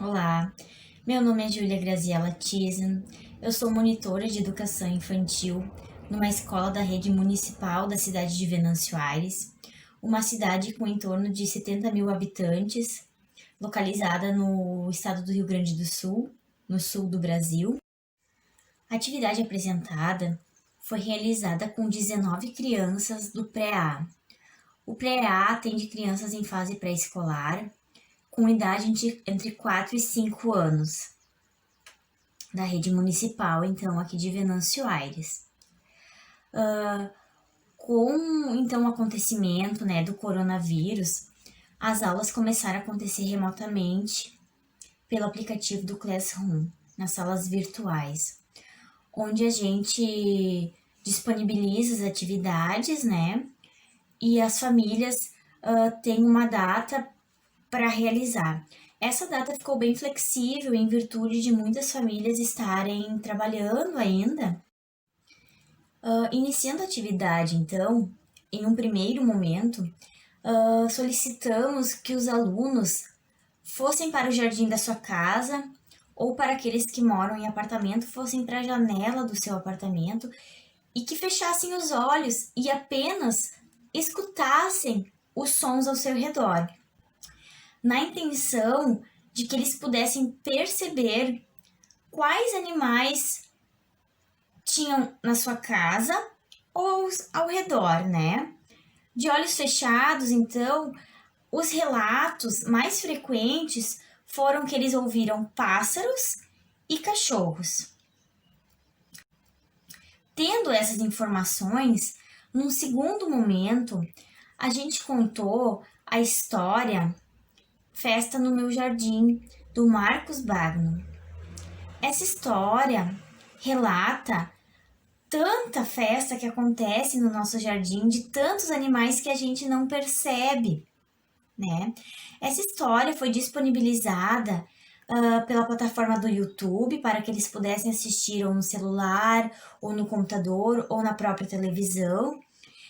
Olá, meu nome é Júlia Graziela Thyssen, eu sou monitora de educação infantil numa escola da rede municipal da cidade de Venâncio Aires, uma cidade com em torno de 70 mil habitantes, localizada no estado do Rio Grande do Sul, no sul do Brasil. A atividade apresentada foi realizada com 19 crianças do pré-A. O pré-A atende crianças em fase pré-escolar, com idade entre 4 e 5 anos, da rede municipal, então, aqui de Venâncio Aires. Com, então, o acontecimento, do coronavírus, as aulas começaram a acontecer remotamente pelo aplicativo do Classroom, nas salas virtuais, onde a gente disponibiliza as atividades, e as famílias têm uma data para realizar. Essa data ficou bem flexível em virtude de muitas famílias estarem trabalhando ainda. Iniciando a atividade, então, em um primeiro momento, solicitamos que os alunos fossem para o jardim da sua casa ou para aqueles que moram em apartamento fossem para a janela do seu apartamento e que fechassem os olhos e apenas escutassem os sons ao seu redor, na intenção de que eles pudessem perceber quais animais tinham na sua casa ou ao redor, De olhos fechados, então, os relatos mais frequentes foram que eles ouviram pássaros e cachorros. Tendo essas informações, num segundo momento, a gente contou a história Festa no Meu Jardim, do Marcos Bagno. Essa história relata tanta festa que acontece no nosso jardim, de tantos animais que a gente não percebe, Essa história foi disponibilizada pela plataforma do YouTube para que eles pudessem assistir ou no celular, ou no computador, ou na própria televisão.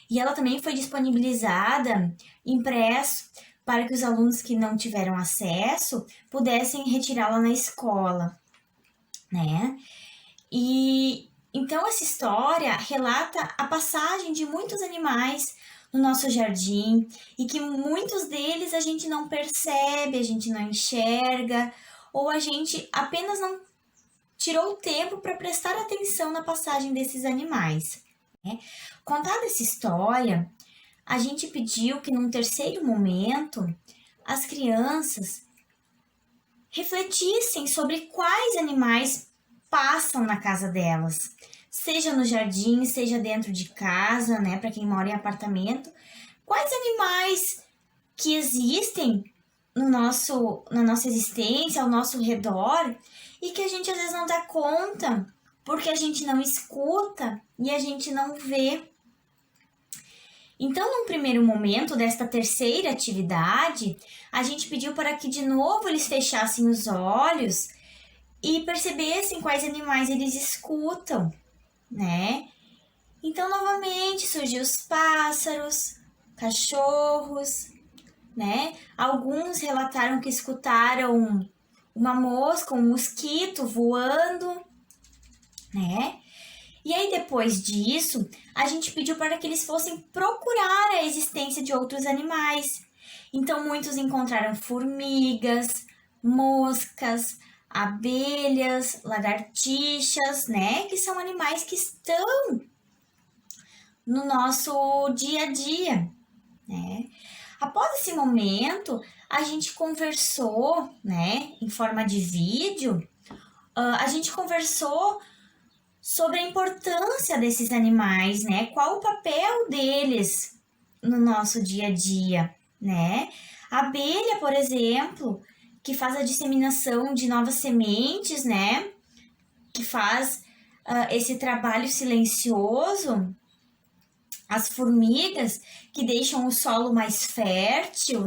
E ela também foi disponibilizada impresso para que os alunos que não tiveram acesso pudessem retirá-la na escola, E então essa história relata a passagem de muitos animais no nosso jardim e que muitos deles a gente não percebe, a gente não enxerga, ou a gente apenas não tirou o tempo para prestar atenção na passagem desses animais. Contada essa história, a gente pediu que num terceiro momento as crianças refletissem sobre quais animais passam na casa delas, seja no jardim, seja dentro de casa, para quem mora em apartamento, quais animais que existem na nossa existência, ao nosso redor, e que a gente às vezes não dá conta, porque a gente não escuta e a gente não vê. Então, num primeiro momento desta terceira atividade, a gente pediu para que de novo eles fechassem os olhos e percebessem quais animais eles escutam, Então, novamente, surgiu os pássaros, cachorros, Alguns relataram que escutaram uma mosca, um mosquito voando, E aí, depois disso, a gente pediu para que eles fossem procurar a existência de outros animais. Então, muitos encontraram formigas, moscas, abelhas, lagartixas, Que são animais que estão no nosso dia a dia, Após esse momento, a gente conversou, em forma de vídeo, a gente conversou sobre a importância desses animais, Qual o papel deles no nosso dia a dia, A abelha, por exemplo, que faz a disseminação de novas sementes, Que faz esse trabalho silencioso. As formigas, que deixam o solo mais fértil,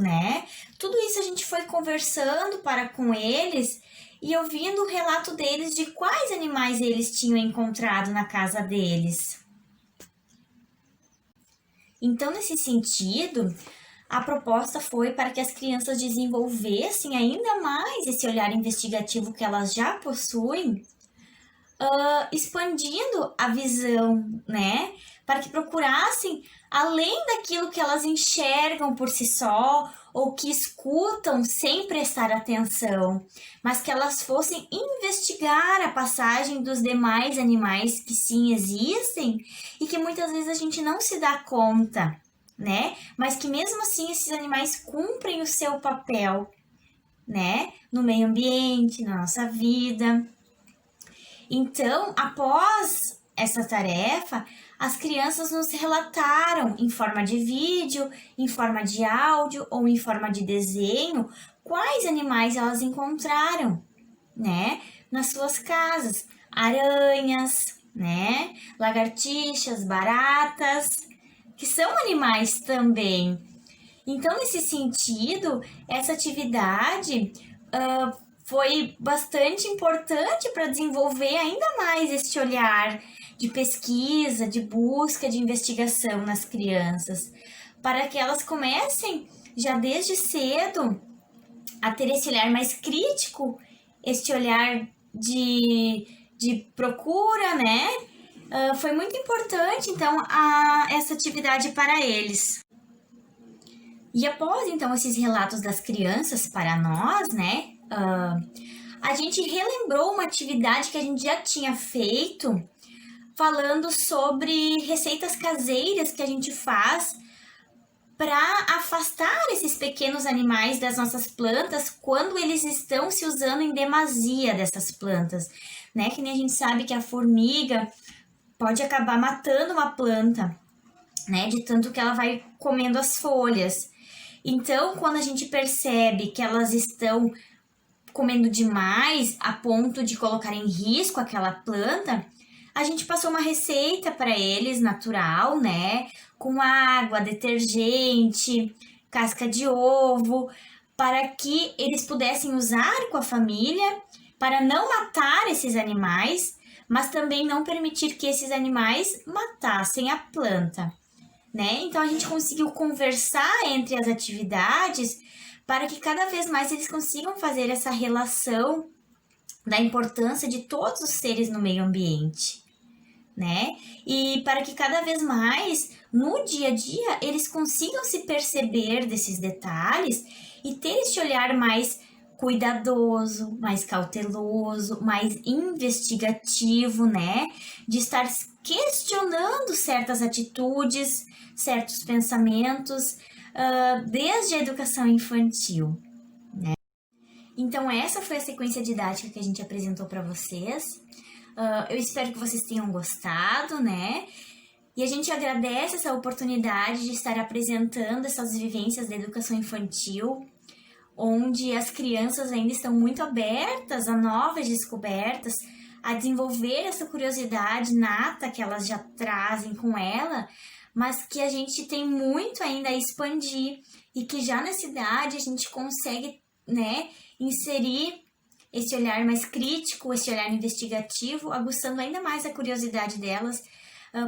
Tudo isso a gente foi conversando com eles e ouvindo o relato deles de quais animais eles tinham encontrado na casa deles. Então, nesse sentido, a proposta foi para que as crianças desenvolvessem ainda mais esse olhar investigativo que elas já possuem, expandindo a visão, né? Para que procurassem além daquilo que elas enxergam por si só ou que escutam sem prestar atenção, mas que elas fossem investigar a passagem dos demais animais que sim existem e que muitas vezes a gente não se dá conta, né? Mas que mesmo assim esses animais cumprem o seu papel, né? No meio ambiente, na nossa vida. Então, após essa tarefa, as crianças nos relataram em forma de vídeo, em forma de áudio ou em forma de desenho quais animais elas encontraram, né, nas suas casas. Aranhas, né, lagartixas, baratas, que são animais também. Então, nesse sentido, essa atividade foi bastante importante para desenvolver ainda mais este olhar de pesquisa, de busca, de investigação nas crianças, para que elas comecem já desde cedo a ter esse olhar mais crítico, este olhar de procura, né? Foi muito importante, então, essa atividade para eles. E após, então, esses relatos das crianças para nós, né? A gente relembrou uma atividade que a gente já tinha feito, falando sobre receitas caseiras que a gente faz para afastar esses pequenos animais das nossas plantas quando eles estão se usando em demasia dessas plantas, né? Que nem a gente sabe que a formiga pode acabar matando uma planta, né? De tanto que ela vai comendo as folhas. Então, quando a gente percebe que elas estão comendo demais a ponto de colocar em risco aquela planta, a gente passou uma receita para eles natural, né? Com água, detergente, casca de ovo, para que eles pudessem usar com a família, para não matar esses animais, mas também não permitir que esses animais matassem a planta, né? Então a gente conseguiu conversar entre as atividades para que cada vez mais eles consigam fazer essa relação da importância de todos os seres no meio ambiente, né? E para que cada vez mais, no dia a dia, eles consigam se perceber desses detalhes e ter esse olhar mais cuidadoso, mais cauteloso, mais investigativo, né? De estar questionando certas atitudes, certos pensamentos, desde a educação infantil, né? Então, essa foi a sequência didática que a gente apresentou para vocês. Eu espero que vocês tenham gostado, né? E a gente agradece essa oportunidade de estar apresentando essas vivências da educação infantil, onde as crianças ainda estão muito abertas a novas descobertas, a desenvolver essa curiosidade nata que elas já trazem com ela, mas que a gente tem muito ainda a expandir e que já nessa idade a gente consegue, né, inserir esse olhar mais crítico, esse olhar investigativo, aguçando ainda mais a curiosidade delas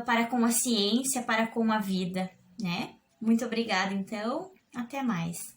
para com a ciência, para com a vida, né? Muito obrigada, então, até mais.